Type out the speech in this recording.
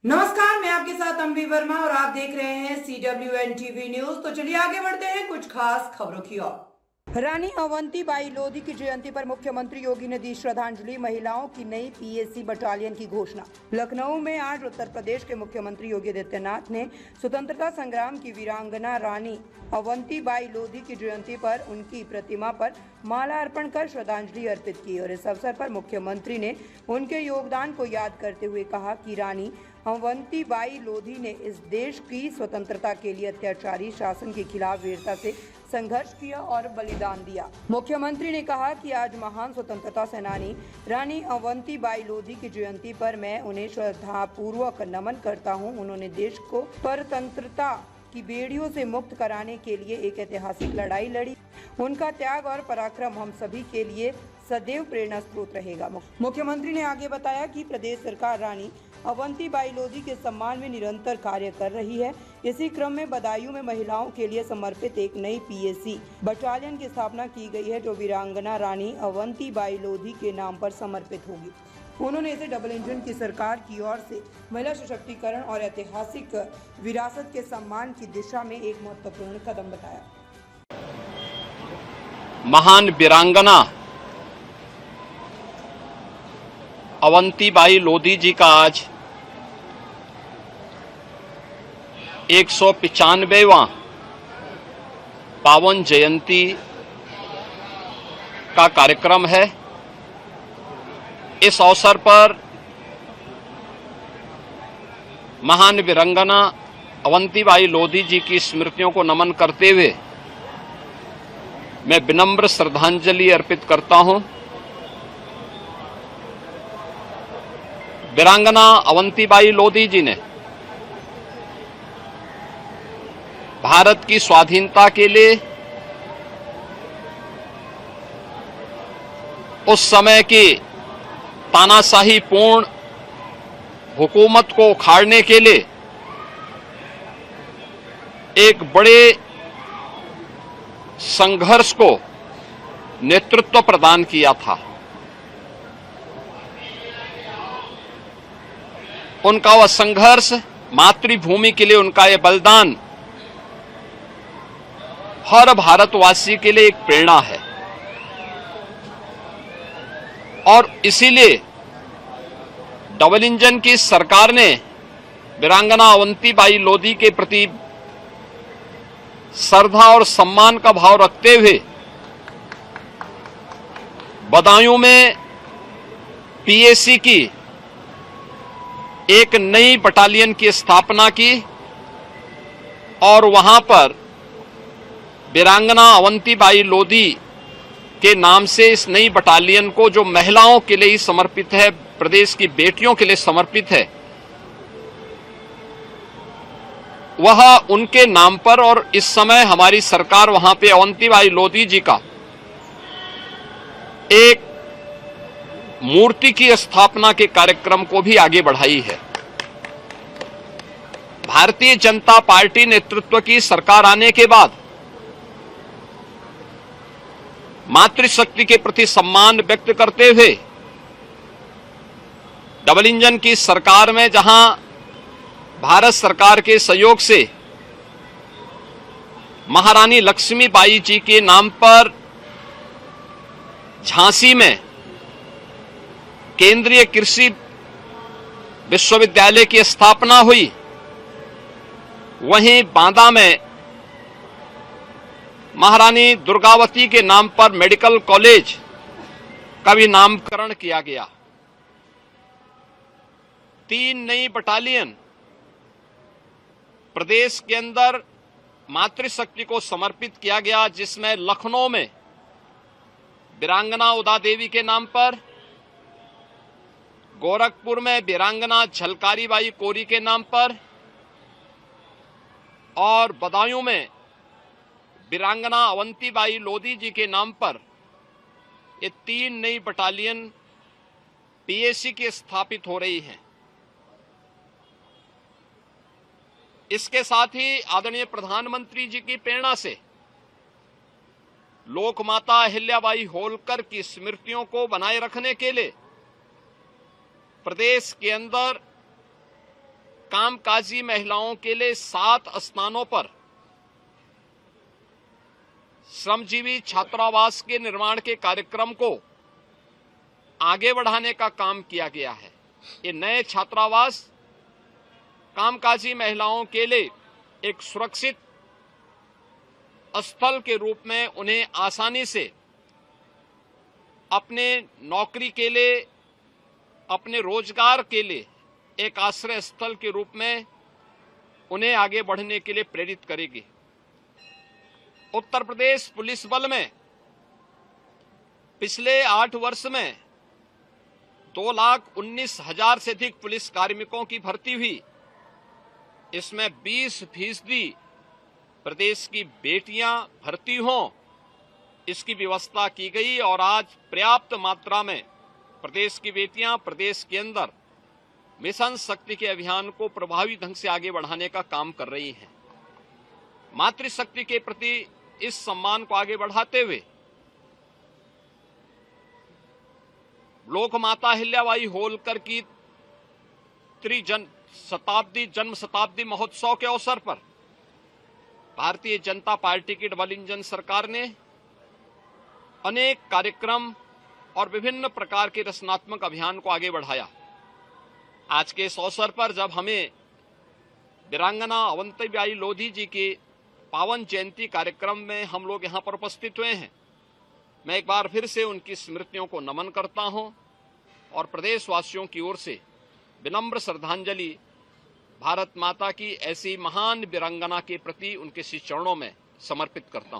नमस्कार, मैं आपके साथ अम्बी वर्मा और आप देख रहे हैं CWN TV न्यूज। तो चलिए आगे बढ़ते हैं कुछ खास खबरों की ओर। रानी अवंतीबाई लोधी की जयंती पर मुख्यमंत्री योगी ने दी श्रद्धांजलि। महिलाओं की नई PAC बटालियन की घोषणा। लखनऊ में आज उत्तर प्रदेश के मुख्यमंत्री योगी आदित्यनाथ ने स्वतंत्रता संग्राम की वीरांगना रानी अवंतीबाई लोधी की जयंती पर उनकी प्रतिमा पर माला अर्पण कर श्रद्धांजलि अर्पित की और इस अवसर पर मुख्यमंत्री ने उनके योगदान को याद करते हुए कहा कि रानी अवंतीबाई लोधी ने इस देश की स्वतंत्रता के लिए अत्याचारी शासन के खिलाफ वीरता से संघर्ष किया और बलिदान दिया। मुख्यमंत्री ने कहा कि आज महान स्वतंत्रता सेनानी रानी अवंतीबाई लोधी की जयंती पर मैं उन्हें श्रद्धापूर्वक नमन करता हूं। उन्होंने देश को परतंत्रता की बेड़ियों से मुक्त कराने के लिए एक ऐतिहासिक लड़ाई लड़ी। उनका त्याग और पराक्रम हम सभी के लिए सदैव प्रेरणा स्रोत रहेगा। मुख्यमंत्री ने आगे बताया कि प्रदेश सरकार रानी अवंतीबाई लोधी के सम्मान में निरंतर कार्य कर रही है। इसी क्रम में बदायूं में महिलाओं के लिए समर्पित एक नई PAC बटालियन की स्थापना की गई है, जो वीरांगना रानी अवंतीबाई लोधी के नाम पर समर्पित होगी। उन्होंने इसे डबल इंजन की सरकार की ओर से महिला सशक्तिकरण और ऐतिहासिक विरासत के सम्मान की दिशा में एक महत्वपूर्ण कदम बताया। महान वीरांगना अवंतीबाई लोधी जी का आज 195वां पावन जयंती का कार्यक्रम है। इस अवसर पर महान वीरांगना अवंतीबाई लोधी जी की स्मृतियों को नमन करते हुए मैं विनम्र श्रद्धांजलि अर्पित करता हूं। वीरांगना अवंतीबाई लोधी जी ने भारत की स्वाधीनता के लिए उस समय की तानाशाही पूर्ण हुकूमत को उखाड़ने के लिए एक बड़े संघर्ष को नेतृत्व प्रदान किया था। उनका वह संघर्ष, मातृभूमि के लिए उनका यह बलिदान हर भारतवासी के लिए एक प्रेरणा है और इसीलिए डबल इंजन की सरकार ने वीरांगना अवंतीबाई लोधी के प्रति श्रद्धा और सम्मान का भाव रखते हुए बदायूं में PAC की एक नई बटालियन की स्थापना की और वहां पर वीरांगना अवंतीबाई लोधी के नाम से इस नई बटालियन को, जो महिलाओं के लिए ही समर्पित है, प्रदेश की बेटियों के लिए समर्पित है, वह उनके नाम पर, और इस समय हमारी सरकार वहां पे अवंतीबाई लोधी जी का एक मूर्ति की स्थापना के कार्यक्रम को भी आगे बढ़ाई है। भारतीय जनता पार्टी नेतृत्व की सरकार आने के बाद मातृशक्ति के प्रति सम्मान व्यक्त करते हुए डबल इंजन की सरकार में, जहां भारत सरकार के सहयोग से महारानी लक्ष्मीबाई जी के नाम पर झांसी में केंद्रीय कृषि विश्वविद्यालय की स्थापना हुई, वहीं बांदा में महारानी दुर्गावती के नाम पर मेडिकल कॉलेज का भी नामकरण किया गया। 3 नई बटालियन प्रदेश के अंदर मातृशक्ति को समर्पित किया गया, जिसमें लखनऊ में वीरांगना उदा देवी के नाम पर, गोरखपुर में वीरांगना झलकारी बाई कोरी के नाम पर और बदायूं में वीरांगना अवंतीबाई लोधी जी के नाम पर ये 3 नई बटालियन PAC की स्थापित हो रही हैं। इसके साथ ही आदरणीय प्रधानमंत्री जी की प्रेरणा से लोकमाता अहिल्याबाई होलकर की स्मृतियों को बनाए रखने के लिए प्रदेश के अंदर कामकाजी महिलाओं के लिए 7 स्थानों पर श्रमजीवी छात्रावास के निर्माण के कार्यक्रम को आगे बढ़ाने का काम किया गया है। ये नए छात्रावास कामकाजी महिलाओं के लिए एक सुरक्षित स्थल के रूप में उन्हें आसानी से अपने नौकरी के लिए, अपने रोजगार के लिए एक आश्रय स्थल के रूप में उन्हें आगे बढ़ने के लिए प्रेरित करेगी। उत्तर प्रदेश पुलिस बल में पिछले 8 वर्ष में 2,19,000 से अधिक पुलिस कार्मिकों की भर्ती हुई। इसमें 20% प्रदेश की बेटियां भर्ती हों, इसकी व्यवस्था की गई और आज पर्याप्त मात्रा में प्रदेश की बेटियां प्रदेश के अंदर मिशन शक्ति के अभियान को प्रभावी ढंग से आगे बढ़ाने का काम कर रही हैं। मातृशक्ति के प्रति इस सम्मान को आगे बढ़ाते हुए लोक माता अहिल्याबाई होलकर की जन्म शताब्दी महोत्सव के अवसर पर भारतीय जनता पार्टी की डबल इंजन सरकार ने अनेक कार्यक्रम और विभिन्न प्रकार के रचनात्मक अभियान को आगे बढ़ाया। आज के इस अवसर पर जब हमें वीरांगना अवंतीबाई लोधी जी के पावन जयंती कार्यक्रम में हम लोग यहां पर उपस्थित हुए हैं, मैं एक बार फिर से उनकी स्मृतियों को नमन करता हूं और प्रदेशवासियों की ओर से विनम्र श्रद्धांजलि भारत माता की ऐसी महान वीरांगना के प्रति उनके श्री चरणों में समर्पित करता हूं।